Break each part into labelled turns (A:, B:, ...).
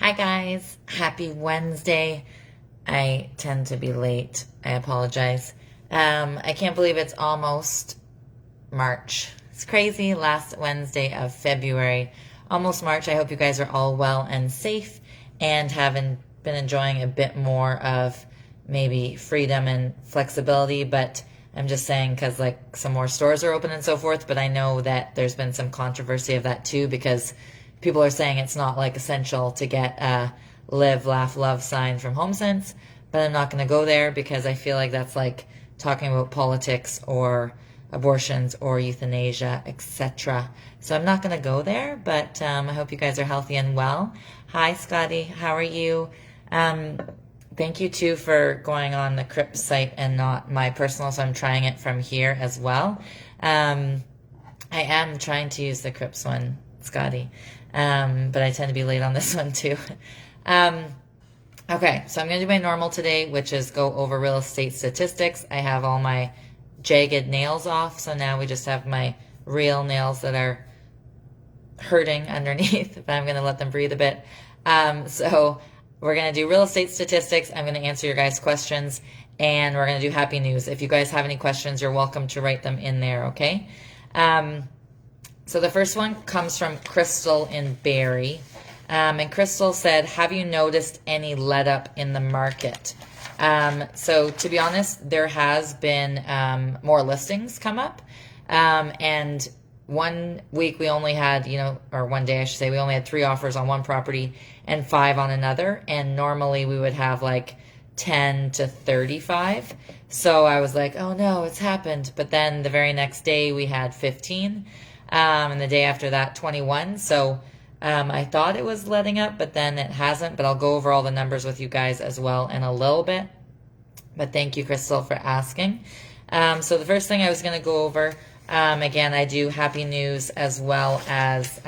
A: Hi guys, happy Wednesday. I tend to be late. I apologize. I can't believe it's almost March. It's crazy. Last Wednesday of February, almost March. I hope you guys are all well and safe and haven't been enjoying a bit more of maybe freedom and flexibility. But I'm just saying because like some more stores are open and so forth. But I know that there's been some controversy of that too because people are saying it's not like essential to get a live, laugh, love sign from HomeSense. But I'm not going to go there because I feel like that's like talking about politics or abortions or euthanasia, etc. So I'm not going to go there, but I hope you guys are healthy and well. Hi, Scotty. How are you? Um, Thank you, too, for going on the Cripps site and not my personal, so I'm trying it from here as well. I am trying to use the Cripps one, Scotty, but I tend to be late on this one, too. Um, Okay, so I'm going to do my normal today, which is go over real estate statistics. I have all my jagged nails off, so now we just have my real nails that are hurting underneath, but I'm going to let them breathe a bit. So we're going to do real estate statistics. I'm going to answer your guys' questions, and we're going to do happy news. If you guys have any questions, you're welcome to write them in there, okay? So the first one comes from Crystal in Barrie. And Crystal said, have you noticed any let up in the market? So to be honest, there has been more listings come up. And one week we only had, or one day I should say, we only had 3 offers on one property and 5 on another. And normally we would have like 10 to 35. So I was like, oh no, it's happened. But then the very next day we had 15. And the day after that, 21. So I thought it was letting up, but then it hasn't. But I'll go over all the numbers with you guys as well in a little bit. But thank you, Crystal, for asking. So the first thing I was going to go over, again, I do happy news as well as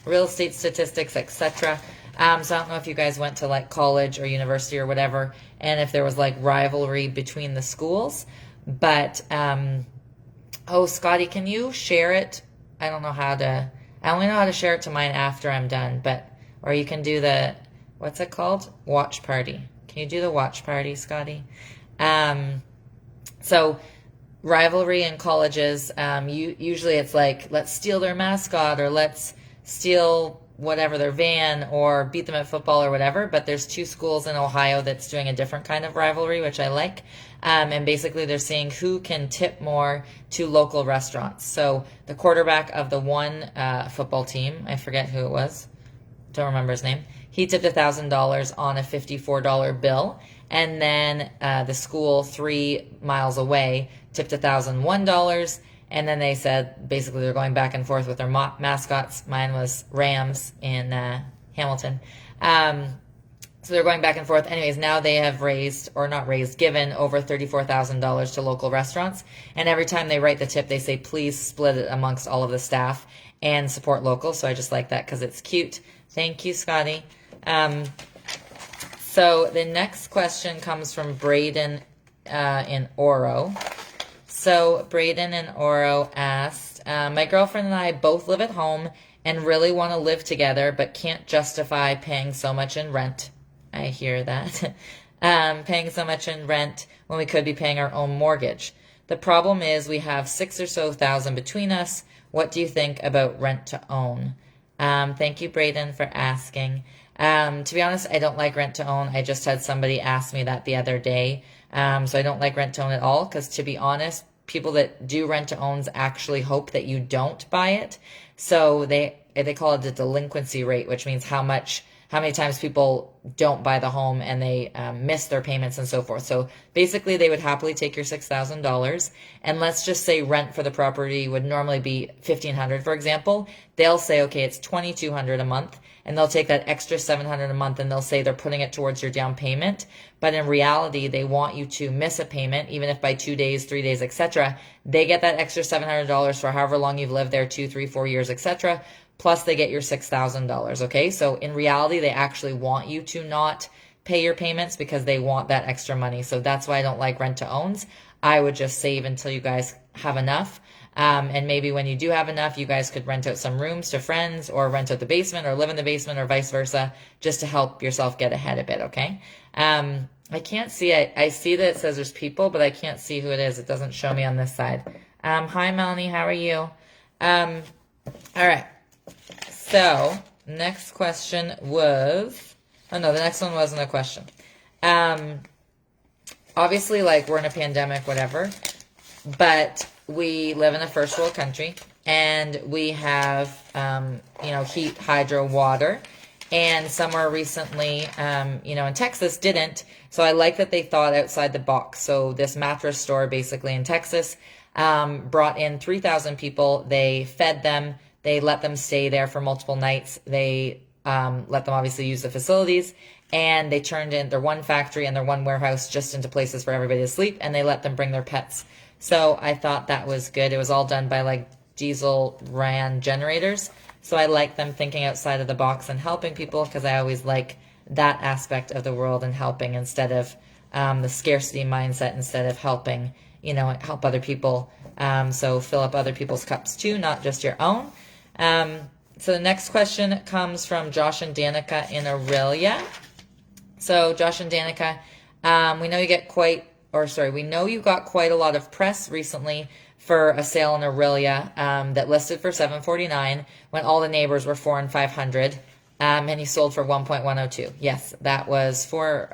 A: real estate statistics, etc. So I don't know if you guys went to like college or university or whatever, and if there was like rivalry between the schools. But, oh, Scotty, can you share it? I don't know how to... I only know how to share it to mine after I'm done, or you can do the, what's it called? Watch party. Can you do the watch party, Scotty? So rivalry in colleges, usually it's like, let's steal their mascot or let's steal whatever, their van, or beat them at football or whatever. But there's 2 schools in Ohio that's doing a different kind of rivalry, which I like. And basically they're seeing who can tip more to local restaurants. So the quarterback of the one football team, I forget who it was, don't remember his name, he tipped $1,000 on a $54 bill. And then the school 3 miles away tipped $1,001. And then they said, basically, they're going back and forth with their mascots. Mine was Rams in Hamilton. So they're going back and forth. Anyways, now they have given over $34,000 to local restaurants. And every time they write the tip, they say, please split it amongst all of the staff and support local. So I just like that because it's cute. Thank you, Scotty. So the next question comes from Braden in Oro. So Braden and Oro asked, my girlfriend and I both live at home and really want to live together, but can't justify paying so much in rent. I hear that. Paying so much in rent when we could be paying our own mortgage. The problem is we have 6 or so thousand between us. What do you think about rent to own? Thank you, Braden, for asking. To be honest, I don't like rent to own. I just had somebody ask me that the other day. So I don't like rent to own at all because, to be honest, people that do rent to owns actually hope that you don't buy it. So they call it the delinquency rate, which means how many times people don't buy the home and they miss their payments and so forth. So basically they would happily take your $6,000, and let's just say rent for the property would normally be $1,500, for example. They'll say, okay, it's $2,200 a month, and they'll take that extra $700 a month and they'll say they're putting it towards your down payment. But in reality, they want you to miss a payment, even if by 2 days, 3 days, etc. They get that extra $700 for however long you've lived there, 2, 3, 4 years, etc. Plus they get your $6,000, okay? So in reality, they actually want you to not pay your payments because they want that extra money. So that's why I don't like rent to owns. I would just save until you guys have enough. And maybe when you do have enough, you guys could rent out some rooms to friends or rent out the basement or live in the basement or vice versa, just to help yourself get ahead a bit, okay? I can't see it. I see that it says there's people, but I can't see who it is. It doesn't show me on this side. Hi, Melanie. How are you? All right. So, next question was... Oh, no, the next one wasn't a question. Obviously, like, we're in a pandemic, whatever, but we live in a first world country, and we have, heat, hydro, water, and somewhere recently, in Texas didn't, so I like that they thought outside the box. So this mattress store, basically in Texas, brought in 3,000 people. They fed them. They let them stay there for multiple nights. They let them obviously use the facilities, and they turned in their one factory and their one warehouse just into places for everybody to sleep, and they let them bring their pets. So I thought that was good. It was all done by like diesel ran generators. So I like them thinking outside of the box and helping people, because I always like that aspect of the world and helping instead of the scarcity mindset, instead of helping, help other people. So fill up other people's cups too, not just your own. So the next question comes from Josh and Danica in Aurelia. So Josh and Danica, we know you got quite a lot of press recently for a sale in Aurelia that listed for $749 when all the neighbors were $400 and $500, and you sold for $1.102. Yes, that was for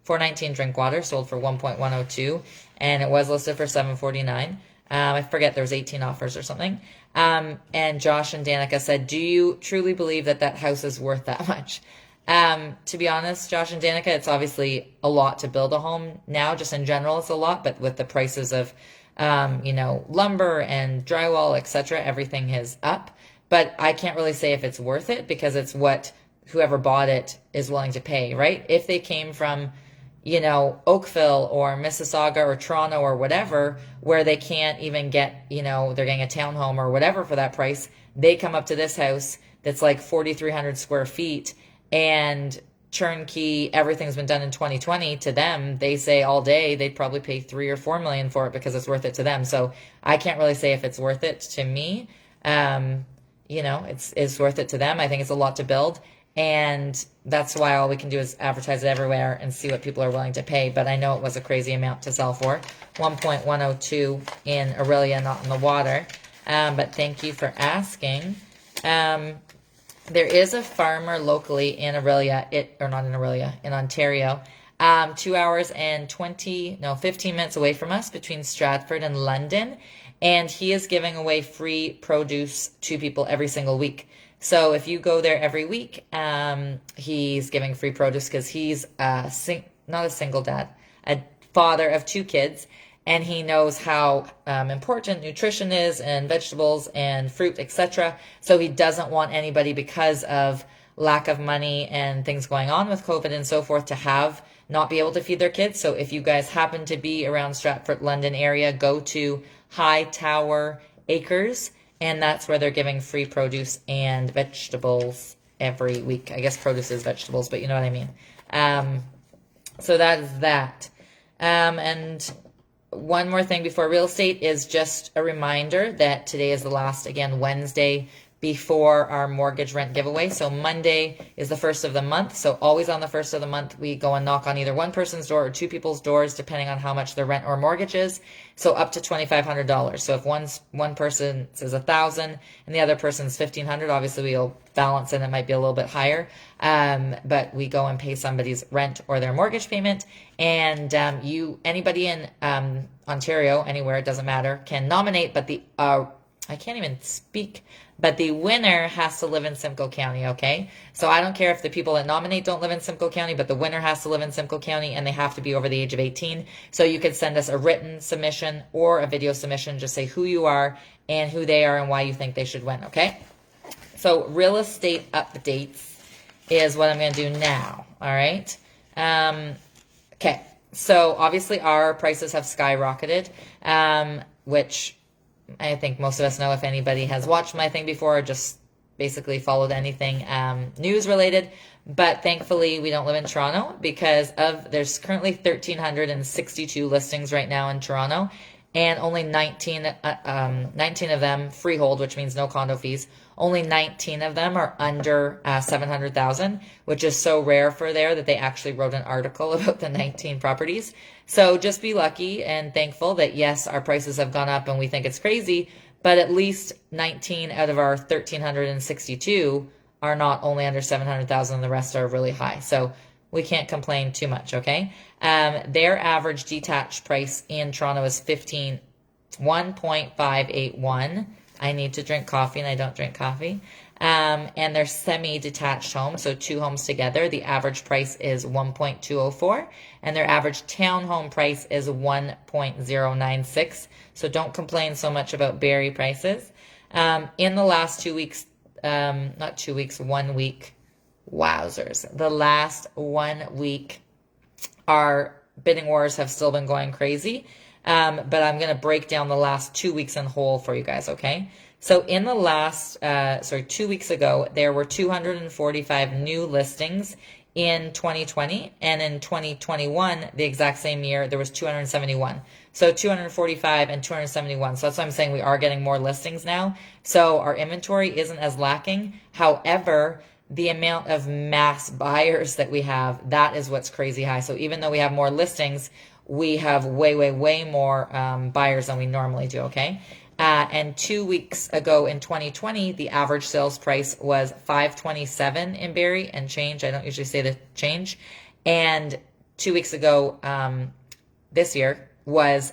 A: $419 Drinkwater, sold for $1.102, and it was listed for $749. I forget, there was 18 offers or something. And Josh and Danica said, do you truly believe that house is worth that much? To be honest, Josh and Danica, it's obviously a lot to build a home now. Just in general, it's a lot, but with the prices of, lumber and drywall, etc., everything is up. But I can't really say if it's worth it, because it's what whoever bought it is willing to pay, right? If they came from, Oakville or Mississauga or Toronto or whatever, where they can't even get, they're getting a townhome or whatever for that price, they come up to this house that's like 4,300 square feet and turnkey, everything's been done in 2020. To them, they say all day they'd probably pay $3 or $4 million for it, because it's worth it to them. So I can't really say if it's worth it to me. It's worth it to them. I think it's a lot to build, and that's why all we can do is advertise it everywhere and see what people are willing to pay. But I know it was a crazy amount to sell for, 1.102 in Aurelia, not in the water. But thank you for asking. There is a farmer locally in Aurelia, in Ontario, 2 hours and 15 minutes away from us, between Stratford and London. And he is giving away free produce to people every single week. So if you go there every week, he's giving free produce, because he's not a single dad, a father of 2 kids. And he knows how important nutrition is, and vegetables and fruit, etc. So he doesn't want anybody, because of lack of money and things going on with COVID and so forth, to not be able to feed their kids. So if you guys happen to be around Stratford, London area, go to High Tower Acres, and that's where they're giving free produce and vegetables every week. I guess produce is vegetables, but you know what I mean. So that is that. And one more thing before real estate is just a reminder that today is the last, again, Wednesday before our mortgage rent giveaway. So Monday is the first of the month. So always on the first of the month, we go and knock on either one person's door or 2 people's doors, depending on how much their rent or mortgage is. So up to $2,500. So if one person says $1,000 and the other person's $1,500, obviously we'll balance and it might be a little bit higher. But we go and pay somebody's rent or their mortgage payment. And anybody in Ontario, anywhere, it doesn't matter, can nominate, but I can't even speak, but the winner has to live in Simcoe County, okay? So I don't care if the people that nominate don't live in Simcoe County, but the winner has to live in Simcoe County, and they have to be over the age of 18. So you could send us a written submission or a video submission. Just say who you are and who they are and why you think they should win, okay? So real estate updates is what I'm going to do now, all right? Okay, so obviously our prices have skyrocketed, which I think most of us know if anybody has watched my thing before or just basically followed anything news related. But thankfully, we don't live in Toronto, because there's currently 1,362 listings right now in Toronto. and only 19 of them freehold, which means no condo fees. Only 19 of them are under 700,000, which is so rare for there that they actually wrote an article about the 19 properties. So just be lucky and thankful that yes, our prices have gone up and we think it's crazy, but at least 19 out of our 1,362 are not only under 700,000, the rest are really high. So we can't complain too much, okay? Their average detached price in Toronto is 1.581. I need to drink coffee and I don't drink coffee. And they're semi-detached homes, so 2 homes together. The average price is 1.204, and their average townhome price is 1.096. So don't complain so much about Barrie prices. In the last 2 weeks, not 2 weeks, 1 week, wowzers. The last 1 week, our bidding wars have still been going crazy. But I'm going to break down the last 2 weeks in whole for you guys, okay? So in the last, 2 weeks ago, there were 245 new listings in 2020, and in 2021, the exact same year, there was 271. So 245 and 271. So that's why I'm saying we are getting more listings now. So our inventory isn't as lacking. However, the amount of mass buyers that we have, that is what's crazy high. So even though we have more listings, we have way more buyers than we normally do, okay? And 2 weeks ago in 2020, the average sales price was $527 in Barrie and change. I don't usually say the change. And 2 weeks ago, this year was,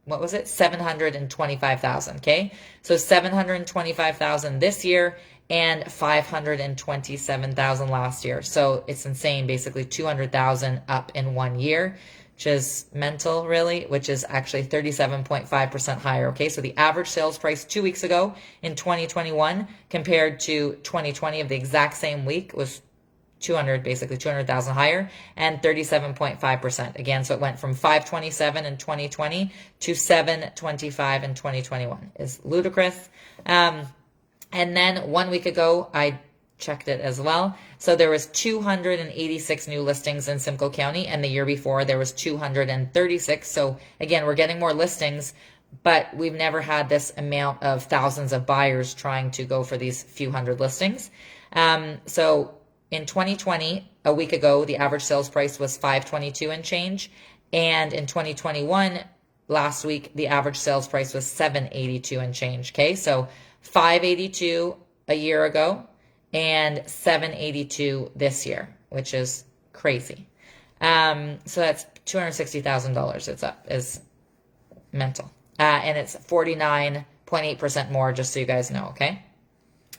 A: what was it? 725,000, okay? So 725,000 this year and 527,000 last year. So it's insane, basically 200,000 up in 1 year, which is mental, really, which is actually 37.5% higher, okay? So the average sales price 2 weeks ago in 2021 compared to 2020 of the exact same week was 200,000 higher and 37.5%. Again, so it went from 527 in 2020 to 725 in 2021. Is ludicrous. And then 1 week ago, I checked it as well. So there was 286 new listings in Simcoe County, and the year before there was 236. So again, we're getting more listings, but we've never had this amount of thousands of buyers trying to go for these few hundred listings. So in 2020, a week ago, the average sales price was $522 and change. And in 2021, last week, the average sales price was $782 and change. Okay, so $582 a year ago and $782 this year, which is crazy. So that's $260,000. It's up, is mental. And it's 49.8% more, just so you guys know, okay?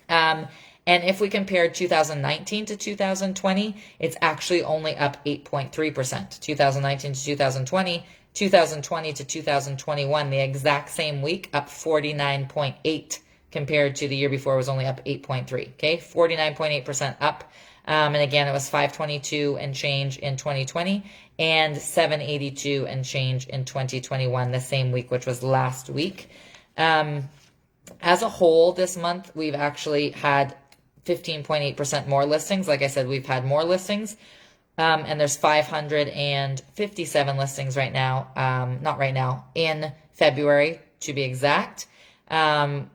A: And if we compare 2019 to 2020, it's actually only up 8.3%. 2019 to 2020, 2020 to 2021, the exact same week, up 49.8 compared to the year before was only up 8.3. Okay, 49.8% up. And again, it was 522 and change in 2020 and 782 and change in 2021, the same week, which was last week. As a whole, this month, we've actually had 15.8% more listings. Like I said, we've had more listings. And there's 557 listings right now, not right now, in February to be exact,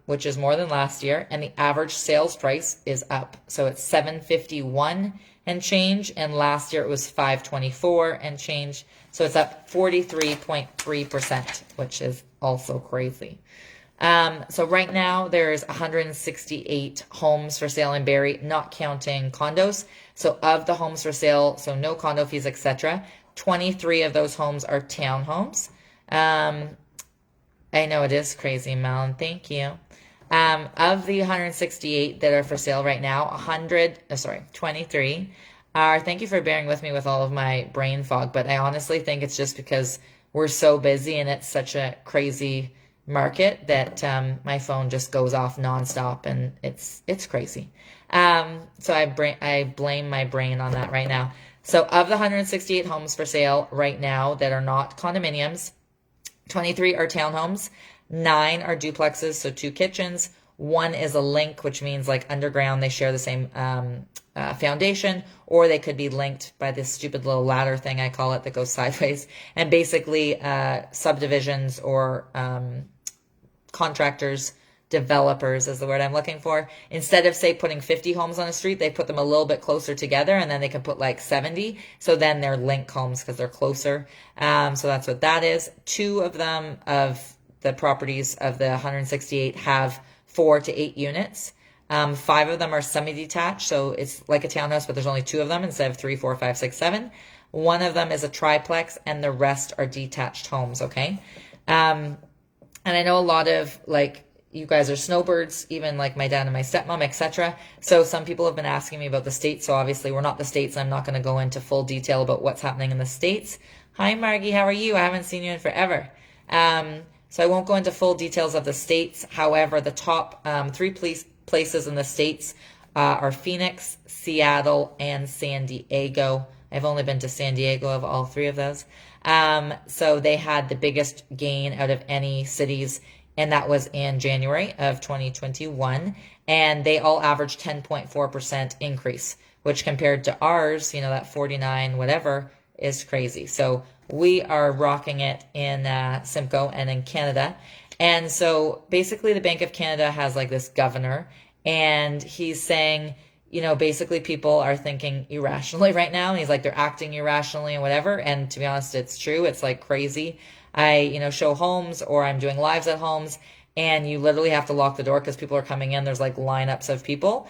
A: which is more than last year. And the average sales price is up. So it's $751 and change. And last year it was $524 and change. So it's up 43.3%, which is also crazy. So right now there's 168 homes for sale in Barrie, not counting condos. So of the homes for sale, so no condo fees, etc., 23 of those homes are townhomes. I know it is crazy, Mel, thank you. Of the 168 that are for sale right now, 23 are, thank you for bearing with me with all of my brain fog, but I honestly think it's just because we're so busy and it's such a crazy market that my phone just goes off nonstop and it's crazy. So I blame my brain on that right now. So of the 168 homes for sale right now that are not condominiums, 23 are townhomes, 9 are duplexes, so 2 kitchens, One is a link, which means like underground, they share the same foundation, or they could be linked by this stupid little ladder thing, I call it, that goes sideways. And basically subdivisions or contractors, developers is the word I'm looking for. Instead of, say, putting 50 homes on a street, they put them a little bit closer together, and then they can put like 70. So then they're link homes because they're closer. So that's what that is. 2 of them, of the properties of the 168, have 4 to 8 units. 5 of them are semi-detached, so it's like a townhouse, but there's only 2 of them instead of 3, 4, 5, 6, 7. One of them is a triplex, and the rest are detached homes, okay? And I know a lot of, like, you guys are snowbirds, even like my dad and my stepmom, etc. So some people have been asking me about the States. So obviously we're not the States. I'm not going to go into full detail about what's happening in the States. Hi, Margie. How are you? I haven't seen you in forever. So I won't go into full details of the States. However, the top 3 places in the States are Phoenix, Seattle, and San Diego. I've only been to San Diego of all 3 of those. So they had the biggest gain out of any cities, and that was in January of 2021. And they all averaged 10.4% increase, which compared to ours, that 49 whatever is crazy. So we are rocking it in Simcoe and in Canada. And so basically the Bank of Canada has like this governor, and he's saying, basically people are thinking irrationally right now. And he's like, they're acting irrationally and whatever. And to be honest, it's true. It's like crazy. I, show homes, or I'm doing lives at homes, and you literally have to lock the door because people are coming in. There's like lineups of people.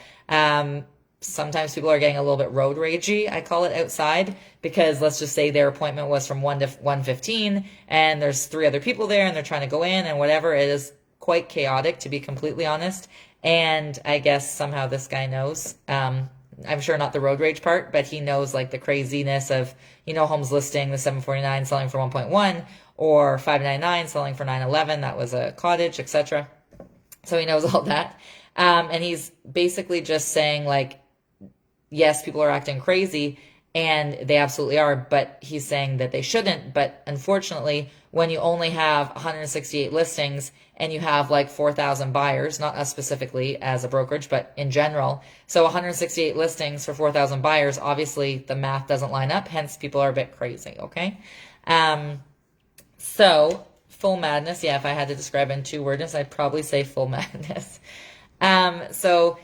A: Sometimes people are getting a little bit road ragey, I call it, outside, because let's just say their appointment was from 1 to 1:15, and there's 3 other people there, and they're trying to go in and whatever. It is quite chaotic, to be completely honest. And I guess somehow this guy knows, I'm sure not the road rage part, but he knows like the craziness of, homes listing, the 749 selling for 1.1, or 599 selling for 911. That was a cottage, etc. So he knows all that. And he's basically just saying like, yes, people are acting crazy, and they absolutely are, but he's saying that they shouldn't. But unfortunately, when you only have 168 listings and you have like 4,000 buyers, not us specifically as a brokerage, but in general, so 168 listings for 4,000 buyers, obviously the math doesn't line up, hence people are a bit crazy, okay? So full madness, yeah, if I had to describe it in 2 words, I'd probably say full madness. So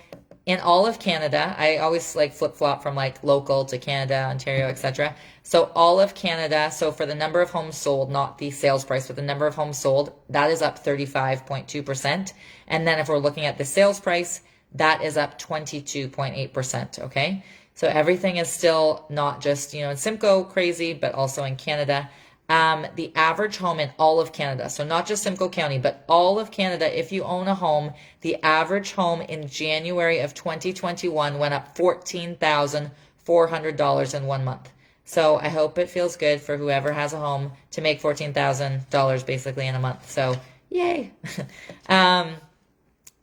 A: in all of Canada, I always like flip-flop from like local to Canada, Ontario, etc. So all of Canada, so for the number of homes sold, not the sales price, but the number of homes sold, that is up 35.2%. And then if we're looking at the sales price, that is up 22.8%, okay? So everything is still not just, in Simcoe crazy, but also in Canada. The average home in all of Canada, so not just Simcoe County, but all of Canada, if you own a home, the average home in January of 2021 went up $14,400 in 1 month. So I hope it feels good for whoever has a home to make $14,000 basically in a month. So yay.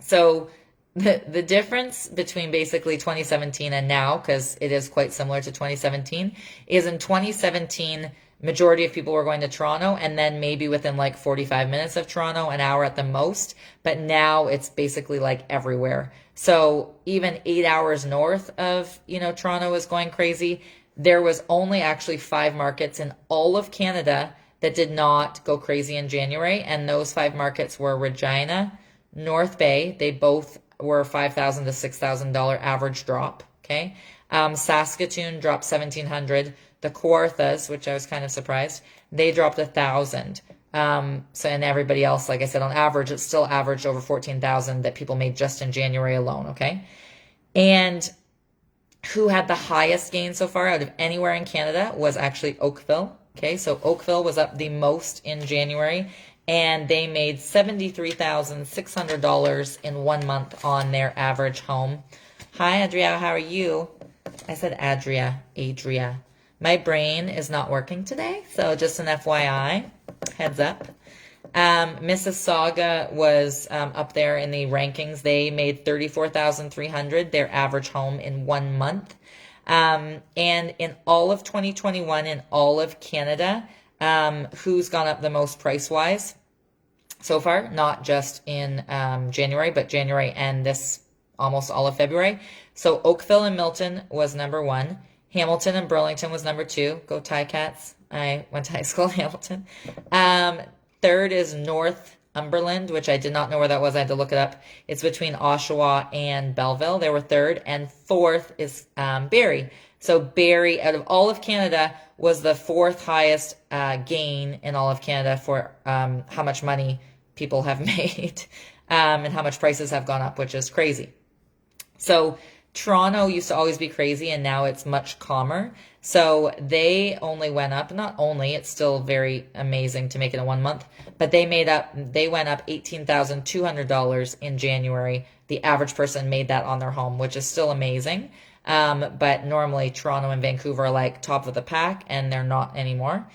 A: So the difference between basically 2017 and now, because it is quite similar to 2017, is in 2017, majority of people were going to Toronto, and then maybe within like 45 minutes of Toronto, an hour at the most. But now it's basically like everywhere. So even 8 hours north of, Toronto is going crazy. There was only actually 5 markets in all of Canada that did not go crazy in January. And those 5 markets were Regina, North Bay. They both were $5,000 to $6,000 average drop. Okay. Saskatoon dropped 1,700. The Kawarthas, which I was kind of surprised, they dropped 1,000. So, and everybody else, like I said, on average, it's still averaged over 14,000 that people made just in January alone. Okay. And who had the highest gain so far out of anywhere in Canada was actually Oakville. Okay. So Oakville was up the most in January, and they made $73,600 in 1 month on their average home. Hi, Adria. How are you? I said Adria. My brain is not working today, so just an FYI, heads up. Mississauga was up there in the rankings. They made $34,300, their average home in 1 month. And in all of 2021, in all of Canada, who's gone up the most price-wise? so far, not just in January, but January and this almost all of February. So Oakville and Milton was number 1. Hamilton and Burlington was number 2. Go Ticats. I went to high school in Hamilton. Third is Northumberland, which I did not know where that was. I had to look it up. It's between Oshawa and Belleville. They were third. And fourth is Barrie. So Barrie, out of all of Canada, was the 4th highest gain in all of Canada for how much money people have made and how much prices have gone up, which is crazy. So Toronto used to always be crazy, and now it's much calmer. So they only went up, not only, it's still very amazing to make it in 1 month, but they went up $18,200 in January. The average person made that on their home, which is still amazing. But normally Toronto and Vancouver are like top of the pack, and they're not anymore.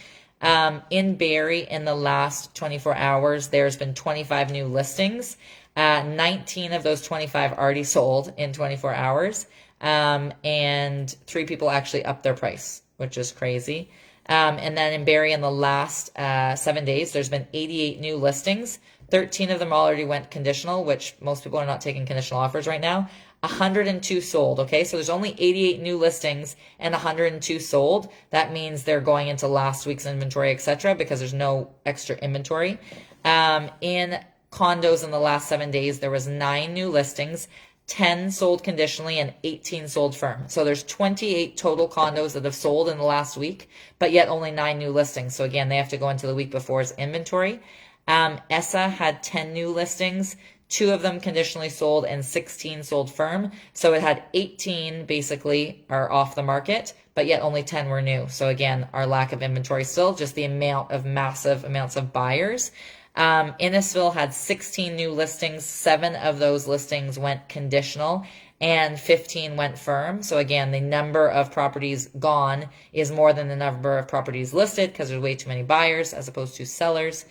A: In Barrie, in the last 24 hours, there's been 25 new listings. 19 of those 25 already sold in 24 hours. And 3 people actually upped their price, which is crazy. And then in Barrie, in the last 7 days, there's been 88 new listings. 13 of them already went conditional, which most people are not taking conditional offers right now. 102 sold, okay? So there's only 88 new listings and 102 sold. That means they're going into last week's inventory, etc., because there's no extra inventory. In condos in the last 7 days, there was 9 new listings, 10 sold conditionally, and 18 sold firm. So there's 28 total condos that have sold in the last week, but yet only 9 new listings. So again, they have to go into the week before's inventory. ESSA had 10 new listings, 2 of them conditionally sold, and 16 sold firm. So it had 18 basically are off the market, but yet only 10 were new. So again, our lack of inventory still, just the amount of massive amounts of buyers. Innisfil had 16 new listings. 7 of those listings went conditional and 15 went firm. So again, the number of properties gone is more than the number of properties listed because there's way too many buyers as opposed to sellers.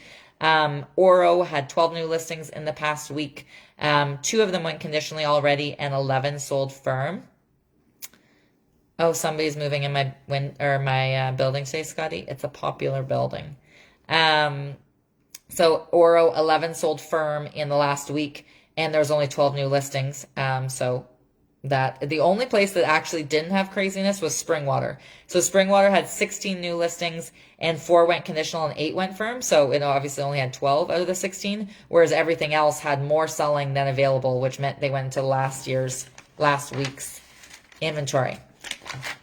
A: Oro had 12 new listings in the past week. 2 of them went conditionally already and 11 sold firm. Oh, somebody's moving in my building today, Scotty. It's a popular building. So Oro, 11 sold firm in the last week, and there was only 12 new listings. So that the only place that actually didn't have craziness was Springwater. So Springwater had 16 new listings and 4 went conditional and 8 went firm. So it obviously only had 12 out of the 16, whereas everything else had more selling than available, which meant they went into last week's inventory.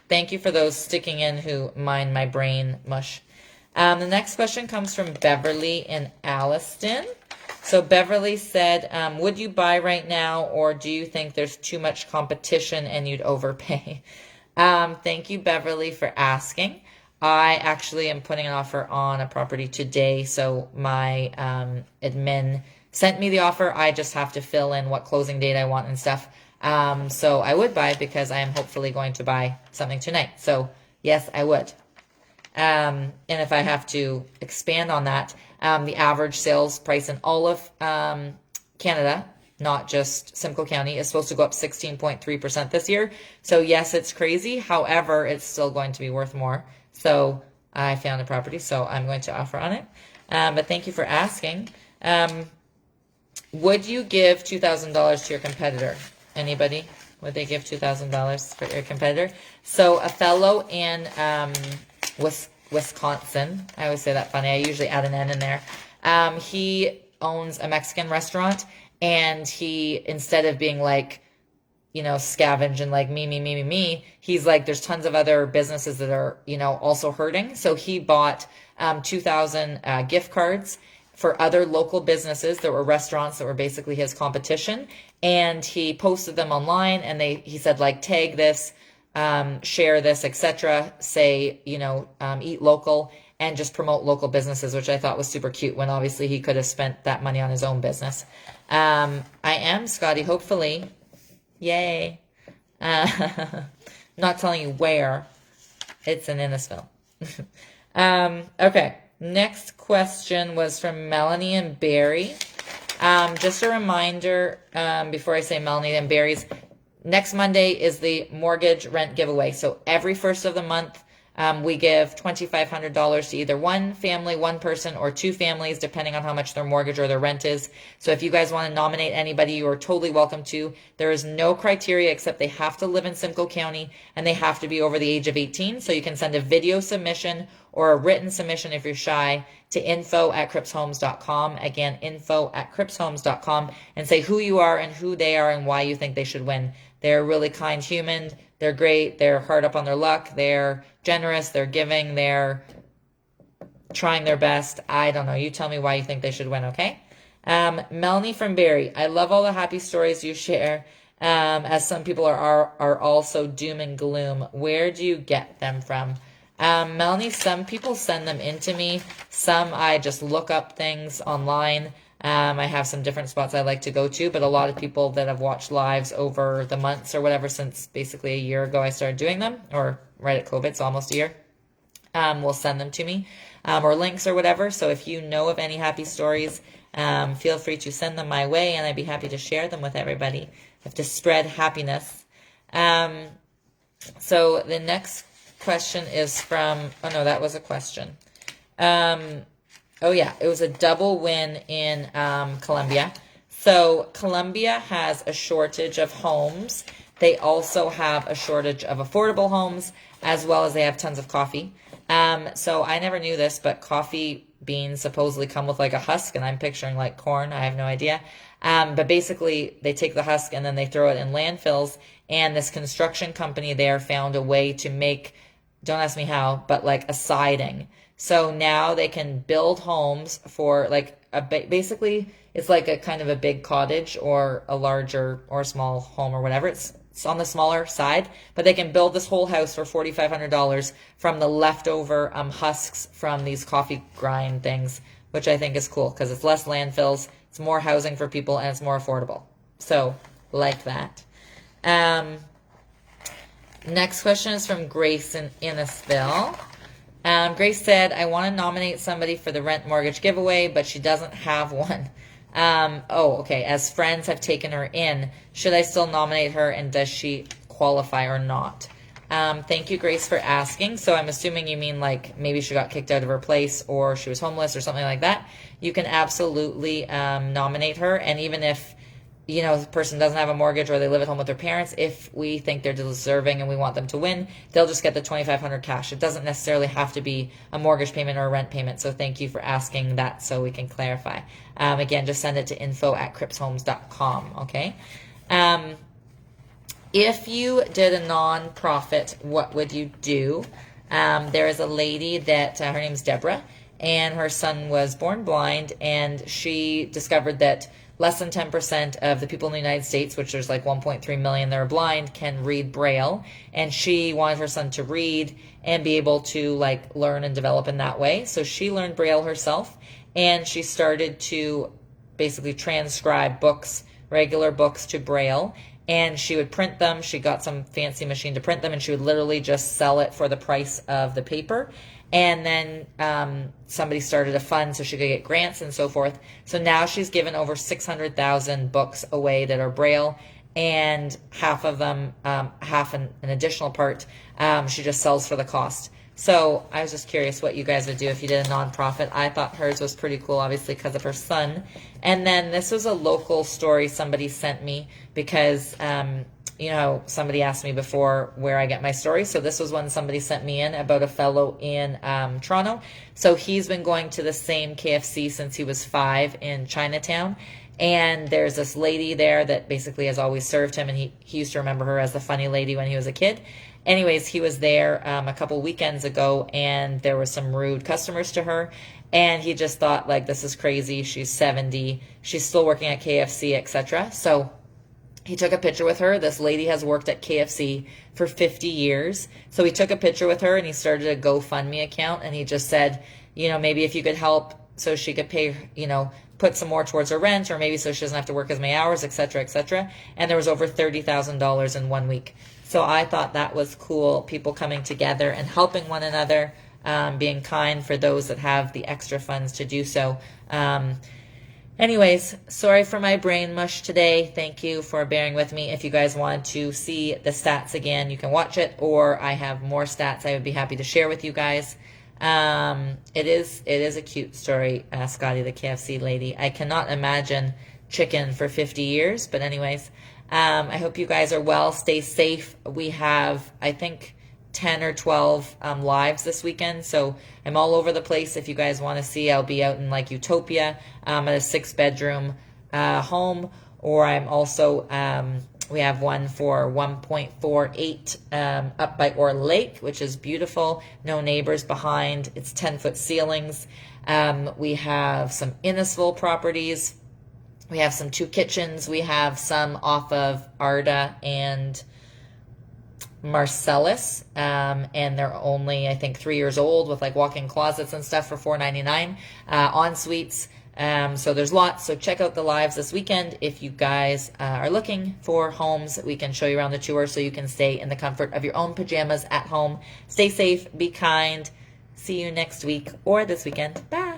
A: Thank you for those sticking in who mind my brain mush. The next question comes from Beverly in Alliston. So Beverly said, would you buy right now, or do you think there's too much competition and you'd overpay? Thank you, Beverly, for asking. I actually am putting an offer on a property today. So my admin sent me the offer. I just have to fill in what closing date I want and stuff. So I would buy because I am hopefully going to buy something tonight. So yes, I would. And if I have to expand on that, the average sales price in all of Canada, not just Simcoe County, is supposed to go up 16.3% this year. So yes, it's crazy. However, it's still going to be worth more. So I found a property, so I'm going to offer on it. But thank you for asking. Would you give $2,000 to your competitor? Anybody? Would they give $2,000 for your competitor? So a fellow in Wisconsin. I always say that funny. I usually add an N in there. He owns a Mexican restaurant, and he, instead of being like, scavenge and like me, he's like, there's tons of other businesses that are, also hurting. So he bought 2,000 gift cards for other local businesses that were restaurants that were basically his competition. And he posted them online, and he said, like, tag this, share this, etc. Say, eat local, and just promote local businesses, which I thought was super cute, when obviously he could have spent that money on his own business. I am, Scotty, hopefully. Yay. Not telling you where. It's in Innisfil. Okay. Next question was from Melanie and Barrie. Just a reminder, before I say Melanie and Barrie's, next Monday is the mortgage rent giveaway. So every first of the month, We give $2,500 to either one family, one person, or two families, depending on how much their mortgage or their rent is. So if you guys want to nominate anybody, you are totally welcome to. There is no criteria except they have to live in Simcoe County and they have to be over the age of 18. So you can send a video submission or a written submission if you're shy to info@crippshomes.com. Again, info@crippshomes.com, and say who you are and who they are and why you think they should win. They're a really kind human. They're great. They're hard up on their luck. They're generous. They're giving. They're trying their best. I don't know. You tell me why you think they should win, okay? Melanie from Barrie. I love all the happy stories you share, as some people are also doom and gloom. Where do you get them from? Melanie, some people send them into me. Some I just look up things online. I have some different spots I like to go to, but a lot of people that have watched lives over the months or whatever, since basically a year ago I started doing them, or right at COVID, so almost a year, will send them to me, or links or whatever. So if you know of any happy stories, feel free to send them my way, and I'd be happy to share them with everybody. I have to spread happiness. So the next question is from, oh no, that was a question. Oh yeah, it was a double win in Colombia. So Colombia has a shortage of homes. They also have a shortage of affordable homes, as well as they have tons of coffee. So I never knew this, but coffee beans supposedly come with like a husk, and I'm picturing like corn. I have no idea. But basically they take the husk and then they throw it in landfills, and this construction company there found a way to make, don't ask me how, but like a siding. So now they can build homes for like basically it's like a kind of a big cottage or a larger or a small home or whatever. It's on the smaller side, but they can build this whole house for $4,500 from the leftover husks from these coffee grind things, which I think is cool because it's less landfills, it's more housing for people, and it's more affordable. So like that. Next question is from Grace in Innisfil. Grace said, I want to nominate somebody for the rent mortgage giveaway, but she doesn't have one. Okay. As friends have taken her in, should I still nominate her, and does she qualify or not? Thank you, Grace, for asking. So I'm assuming you mean like maybe she got kicked out of her place or she was homeless or something like that. You can absolutely nominate her, and even if the person doesn't have a mortgage or they live at home with their parents, if we think they're deserving and we want them to win, they'll just get the $2,500 cash. It doesn't necessarily have to be a mortgage payment or a rent payment. So thank you for asking that so we can clarify. Again, just send it to info@crippshomes.com, okay? If you did a nonprofit, what would you do? There is a lady that, her name's Deborah, and her son was born blind, and she discovered that less than 10% of the people in the United States, which there's like 1.3 million that are blind, can read Braille. And she wanted her son to read and be able to like learn and develop in that way. So she learned Braille herself, and she started to basically transcribe books, regular books, to Braille. And she would print them. She got some fancy machine to print them, and she would literally just sell it for the price of the paper. And then somebody started a fund so she could get grants and so forth. So now she's given over 600,000 books away that are Braille, and half of them, half an additional part, she just sells for the cost. So I was just curious what you guys would do if you did a nonprofit. I thought hers was pretty cool, obviously, because of her son. And then this was a local story somebody sent me because somebody asked me before where I get my stories. So this was one somebody sent me in about a fellow in Toronto. So he's been going to the same KFC since he was 5 in Chinatown. And there's this lady there that basically has always served him. And he used to remember her as the funny lady when he was a kid. Anyways, he was there a couple weekends ago, and there were some rude customers to her. And he just thought, like, this is crazy. She's 70. She's still working at KFC, etc. So he took a picture with her. This lady has worked at KFC for 50 years. So he took a picture with her, and he started a GoFundMe account. And he just said, maybe if you could help so she could pay, put some more towards her rent, or maybe so she doesn't have to work as many hours, etc., etc. And there was over $30,000 in 1 week. So I thought that was cool. People coming together and helping one another, being kind for those that have the extra funds to do so. Anyways, sorry for my brain mush today. Thank you for bearing with me. If you guys want to see the stats again, you can watch it, or I have more stats I would be happy to share with you guys. It is a cute story, Scotty the KFC lady. I cannot imagine chicken for 50 years, but anyways, I hope you guys are well. Stay safe. We have, I think, 10 or 12 lives this weekend, so I'm all over the place. If you guys want to see, I'll be out in like Utopia at a 6-bedroom home, or I'm also we have one for 1.48 up by Orr Lake, which is beautiful. No neighbors behind. It's 10-foot ceilings. We have some Innisful properties. We have some 2 kitchens. We have some off of Arda and Marcellus, and they're only, I think, 3 years old, with like walk-in closets and stuff for $4.99. En suites. So there's lots. So check out the lives this weekend if you guys are looking for homes that we can show you around the tour, so you can stay in the comfort of your own pajamas at home. Stay safe, be kind. See you next week or this weekend. Bye.